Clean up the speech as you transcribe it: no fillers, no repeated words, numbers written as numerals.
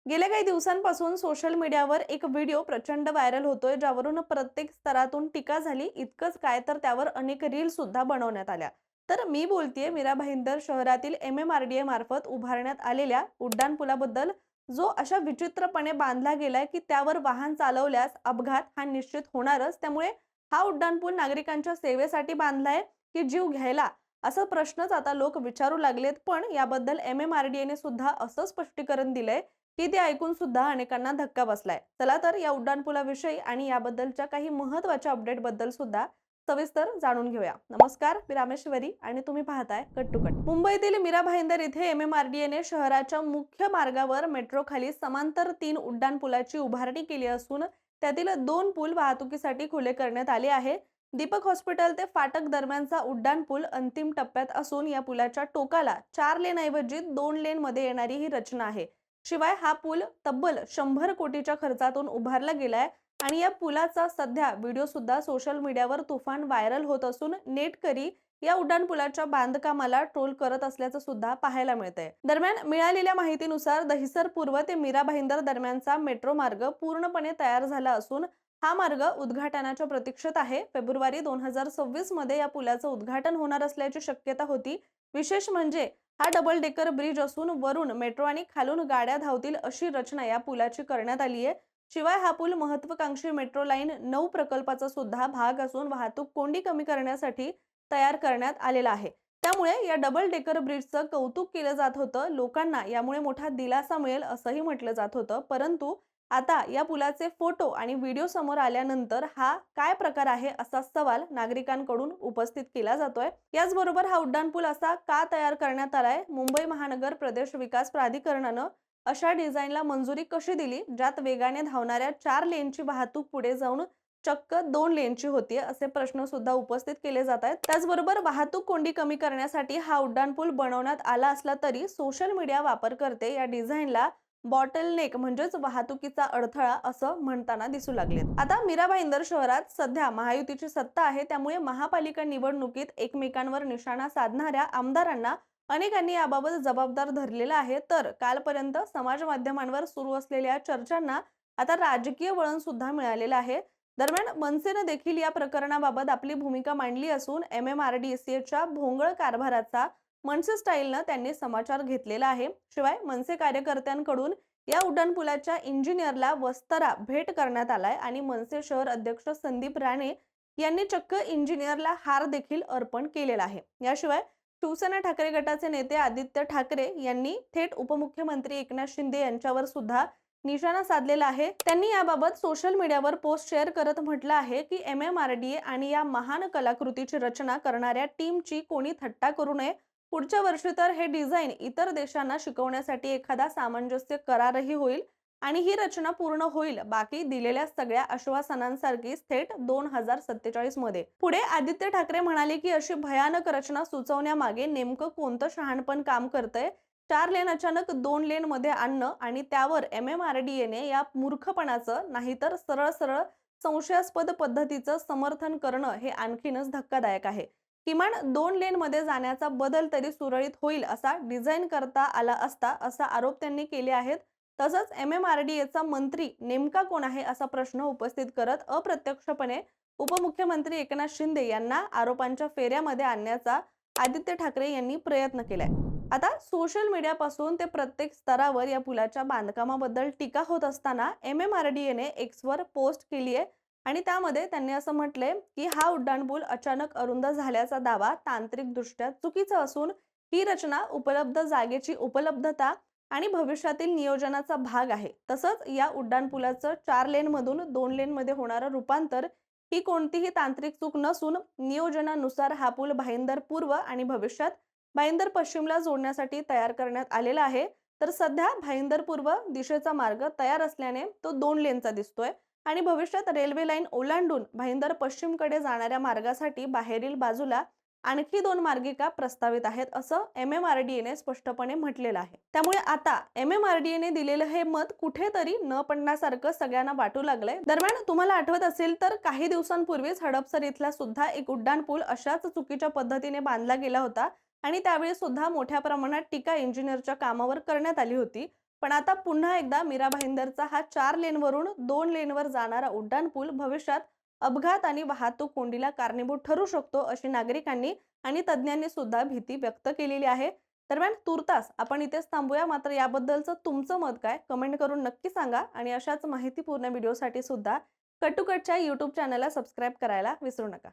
गेल्या काही दिवसांपासून सोशल मीडियावर एक व्हिडिओ प्रचंड व्हायरल होतोय, ज्यावरून प्रत्येक स्तरातून टीका झाली. इतकंच काय तर त्यावर अनेक रील सुद्धा बनवण्यात आल्या. तर मी बोलतेय मीरा भाईंदर शहरातील MMRDA मार्फत उभारण्यात आलेल्या उड्डाणपुलाबद्दल, जो अशा विचित्रपणे बांधला गेलाय की त्यावर वाहन चालवल्यास अपघात हा निश्चित होणारच. त्यामुळे हा उड्डाणपूल नागरिकांच्या सेवेसाठी बांधलाय की जीव घ्यायला, असा प्रश्नच आता लोक विचारू लागलेत. पण याबद्दल MMRDA ने सुद्धा असं स्पष्टीकरण दिलंय की ते ऐकून सुद्धा अनेकांना धक्का बसलाय. चला तर या उड्डाणपुलाविषयी आणि याबद्दलच्या काही महत्त्वाच्या अपडेट बद्दल सुद्धा सविस्तर जाणून घेऊया. नमस्कार, मी रामेश्वरी आणि तुम्ही पाहताय कट टू कट. मुंबईतील मीरा भाईंदर इथे MMRDA ने शहराच्या मुख्य मार्गावर मेट्रो खाली समांतर 3 उड्डाणपुलाची उभारणी केली असून त्यातील 2 पूल वाहतुकीसाठी खुले करण्यात आले आहे. दीपक हॉस्पिटल ते फाटक दरम्यानचा उड्डाणपूल अंतिम टप्प्यात असून या पुलाच्या टोकाला 4 लेन ऐवजी 2 लेन मध्ये येणारी ही रचना आहे. शिवाय हा पूल तब्बल 100 कोटीच्या खर्चातून उभारला गेलाय आणि या पुलाचा सध्या व्हिडिओ सुद्धा सोशल मीडियावर तुफान व्हायरल होत असून नेटकरी या उड्डाणपुलाच्या बांधकामाला ट्रोल करत असल्याचं सुद्धा पाहायला मिळतंय. दरम्यान मिळालेल्या माहितीनुसार दहिसर पूर्व ते मीरा भाईंदर दरम्यानचा मेट्रो मार्ग पूर्णपणे तयार झाला असून हा मार्ग उद्घाटनाच्या प्रतीक्षेत आहे. फेब्रुवारी 2026 मध्ये या पुलाचं उद्घाटन होणार असल्याची शक्यता होती. विशेष म्हणजे हा डबल डेकर ब्रिज असून वरून मेट्रो आणि खालून गाड्या धावतील अशी रचना या पुलाची करण्यात आली आहे. शिवाय हा पूल महत्वाकांक्षी मेट्रो लाईन 9 प्रकल्पाचा सुद्धा भाग असून वाहतूक कोंडी कमी करण्यासाठी तयार करण्यात आलेला आहे. त्यामुळे या डबल डेकर ब्रिजचं कौतुक केलं जात होतं. लोकांना यामुळे मोठा दिलासा मिळेल असंही म्हटलं जात होतं. परंतु आता या पुलाचे फोटो आणि व्हिडिओ समोर आल्यानंतर हा काय प्रकार आहे असा सवाल नागरिकांकडून उपस्थित केला जातोय. याचबरोबर हा उड्डाणपूल असा का तयार करण्यात आलाय? मुंबई महानगर प्रदेश विकास प्राधिकरणानं अशा डिझाईनला मंजुरी कशी दिली, ज्यात वेगाने धावणाऱ्या 4 लेनची वाहतूक पुढे जाऊन चक्क 2 लेनची होतीये, असे प्रश्न सुद्धा उपस्थित केले जात आहेत. त्याचबरोबर वाहतूक कोंडी कमी करण्यासाठी हा उड्डाणपूल बनवण्यात आला असला तरी सोशल मीडिया वापरकर्ते या डिझाईनला बॉटलनेक म्हणजेच वाहतुकीचा अडथळा असं म्हणताना दिसू लागलेत. आता मीरा भाईंदर शहरात सध्या महायुतीची सत्ता आहे. त्यामुळे महापालिका निवडणुकीत एकमेकांवर निशाणा साधणाऱ्या आमदारांना अनेकांनी याबाबत जबाबदार धरलेला आहे. तर कालपर्यंत समाज माध्यमांवर सुरू असलेल्या चर्चांना आता राजकीय वळण सुद्धा मिळालेलं आहे. दरम्यान मनसेनं देखील या प्रकरणाबाबत आपली भूमिका मांडली असून MMRDCच्या भोंगळ कारभाराचा मनसे स्टाईलनं त्यांनी समाचार घेतलेला आहे. शिवाय मनसे कार्यकर्त्यांकडून या उड्डाणपुलाच्या इंजिनियरला वस्तारा भेट करण्यात आलाय आणि मनसे शहर अध्यक्ष संदीप राणे यांनी चक्क इंजिनियरला हार देखील अर्पण केलेला आहे. याशिवाय शिवसेना ठाकरे गटाचे नेते आदित्य ठाकरे यांनी थेट उपमुख्यमंत्री एकनाथ शिंदे यांच्यावर सुद्धा निशाणा साधलेला आहे. त्यांनी याबाबत सोशल मीडियावर पोस्ट शेअर करत म्हटलं आहे की MMRDA आणि या महान कलाकृतीची रचना करणाऱ्या टीमची कोणी थट्टा करू नये. पुढच्या वर्षी तर हे डिझाईन इतर देशांना शिकवण्यासाठी एखादा सामंजस्य करारही होईल आणि ही रचना पूर्ण होईल. बाकी दिलेल्या सगळ्या आश्वासनांसारखीच थेट 2047 मध्ये. पुढे आदित्य ठाकरे म्हणाले की अशी भयानक रचना सुचवण्यामागे नेमकं कोणतं शहाणपण काम करतंय? 4 लेन अचानक 2 लेन मध्ये आणणं आणि त्यावर MMRDA ने या मूर्खपणाचं नाहीतर सरळ सरळ संशयास्पद पद्धतीचं समर्थन करणं हे आणखीनच धक्कादायक आहे. किमान 2 लेन मध्ये जाण्याचा बदल तरी सुरळीत होईल असा डिझाईन करता आला असता, असा आरोप त्यांनी केले आहेत. तसंच MMRDAचा मंत्री नेमका कोण आहे असा प्रश्न उपस्थित करत अप्रत्यक्षपणे उपमुख्यमंत्री एकनाथ शिंदे यांना आरोपांच्या फेऱ्यामध्ये आणण्याचा आदित्य ठाकरे यांनी प्रयत्न केलाय. आता सोशल मीडियापासून ते प्रत्येक स्तरावर या पुलाच्या बांधकामाबद्दल टीका होत असताना MMRDA ने एक्सवर पोस्ट केली आहे आणि त्यामध्ये त्यांनी असं म्हटलंय की हा उड्डाणपूल अचानक अरुंद झाल्याचा दावा तांत्रिकदृष्ट्या चुकीचा असून ही रचना उपलब्ध जागेची उपलब्धता आणि भविष्यातील नियोजनाचा भाग आहे. तसंच या उड्डाणपुलाचं 4 लेन मधून 2 लेन मध्ये होणारं रूपांतर ही कोणतीही तांत्रिक चूक नसून नियोजनानुसार हा पूल भाईंदर पूर्व आणि भविष्यात भाईंदर पश्चिमला जोडण्यासाठी तयार करण्यात आलेला आहे. तर सध्या भाईंदर पूर्व दिशेचा मार्ग तयार असल्याने तो 2 लेनचा दिसतोय आणि भविष्यात रेल्वे लाईन ओलांडून भाईंदर पश्चिमकडे जाणाऱ्या मार्गासाठी बाहेरील बाजूला आणखी 2 मार्गिका प्रस्तावित आहेत, असं MMRDA ने स्पष्टपणे म्हटलेलं आहे. त्यामुळे आता MMRDA ने दिलेलं हे मत कुठेतरी न पडण्यासारखं सगळ्यांना वाटू लागलंय. दरम्यान तुम्हाला आठवत असेल तर काही दिवसांपूर्वीच हडपसर इथला सुद्धा एक उड्डाणपूल अशाच चुकीच्या पद्धतीने बांधला गेला होता आणि त्यावेळी सुद्धा मोठ्या प्रमाणात टीका इंजिनियरच्या कामावर करण्यात आली होती. पण आता पुन्हा एकदा मीरा भाईंदरचा हा 4 लेनवरून 2 लेनवर जाणारा उड्डाणपूल भविष्यात अपघात आणि वाहतूक कोंडीला कारणीभूत ठरू शकतो, अशी नागरिकांनी आणि तज्ज्ञांनी सुद्धा भीती व्यक्त केलेली आहे. दरम्यान तुर्तास आपण इथेच थांबूया. मात्र याबद्दलचं तुमचं मत काय? कमेंट करून नक्की सांगा आणि अशाच माहितीपूर्ण व्हिडिओसाठी सुद्धा कट टू कटच्या YouTube चॅनलला सबस्क्राईब करायला विसरू नका.